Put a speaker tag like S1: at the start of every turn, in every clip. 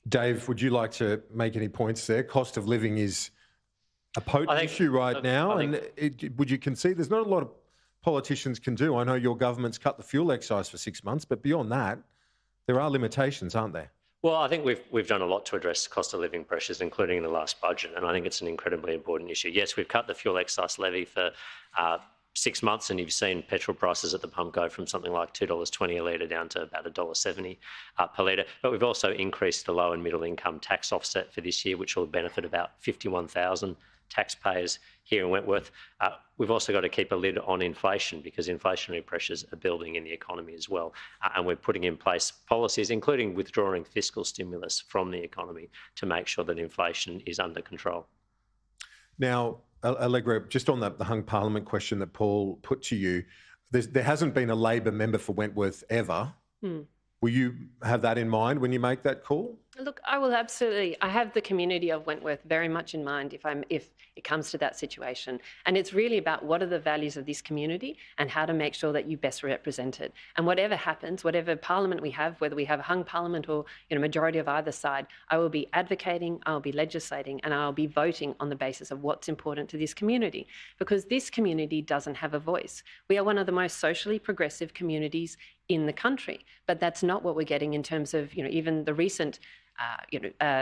S1: Dave, would you like to make any points there? Cost of living is a potent issue right now, would you concede there's not a lot of politicians can do? I know your government's cut the fuel excise for 6 months, but beyond that, there are limitations, aren't there?
S2: Well, I think we've done a lot to address cost of living pressures, including in the last budget, and I think it's an incredibly important issue. Yes, we've cut the fuel excise levy for 6 months, and you've seen petrol prices at the pump go from something like $2.20 a litre down to about $1.70 per litre. But we've also increased the low and middle income tax offset for this year, which will benefit about 51,000 taxpayers here in Wentworth. We've also got to keep a lid on inflation because inflationary pressures are building in the economy as well. And we're putting in place policies, including withdrawing fiscal stimulus from the economy to make sure that inflation is under control.
S1: Now, Allegra, just on the hung parliament question that Paul put to you, there hasn't been a Labor member for Wentworth ever. Will you have that in mind when you make that call?
S3: Look, I will absolutely. I have the community of Wentworth very much in mind if it comes to that situation. And it's really about what are the values of this community and how to make sure that you best represent it. And whatever happens, whatever parliament we have, whether we have a hung parliament or majority of either side, I will be advocating, I'll be legislating, and I'll be voting on the basis of what's important to this community. Because this community doesn't have a voice. We are one of the most socially progressive communities in the country, but that's not what we're getting in terms of even the recent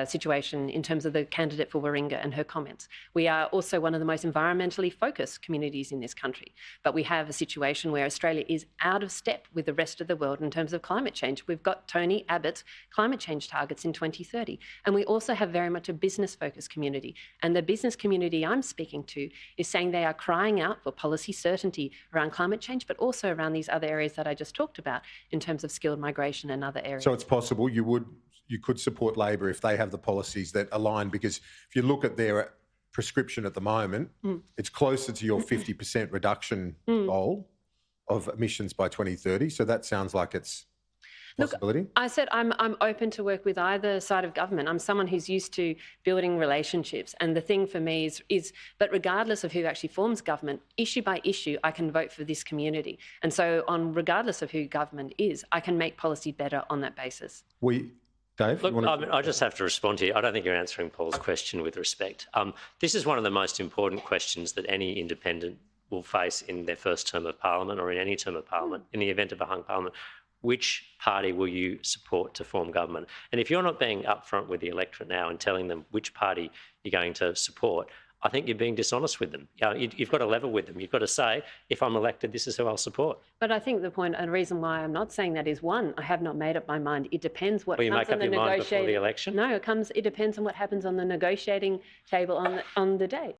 S3: situation in terms of the candidate for Warringah and her comments. We are also one of the most environmentally focused communities in this country, but we have a situation where Australia is out of step with the rest of the world in terms of climate change. We've got Tony Abbott's climate change targets in 2030, and we also have very much a business-focused community. And the business community I'm speaking to is saying they are crying out for policy certainty around climate change, but also around these other areas that I just talked about in terms of skilled migration and other areas.
S1: So it's possible you could support Labor if they have the policies that align, because if you look at their prescription at the moment, it's closer to your 50% reduction goal of emissions by 2030. So that sounds like it's a possibility.
S3: Look, I said I'm open to work with either side of government. I'm someone who's used to building relationships. And the thing for me is but regardless of who actually forms government, issue by issue, I can vote for this community. And so regardless of who government is, I can make policy better on that basis.
S1: Dave?
S2: Look, I just have to respond here. I don't think you're answering Paul's question with respect. This is one of the most important questions that any independent will face in their first term of parliament or in any term of parliament, in the event of a hung parliament. Which party will you support to form government? And if you're not being upfront with the electorate now and telling them which party you're going to support, I think you're being dishonest with them. You've got to level with them. You've got to say, if I'm elected, this is who I'll support.
S3: But I think the point and the reason why I'm not saying that is, one, I have not made up my mind. It depends what
S2: comes on the negotiating. Will you make up your mind before the election?
S3: No, it depends on what happens on the negotiating table on the day.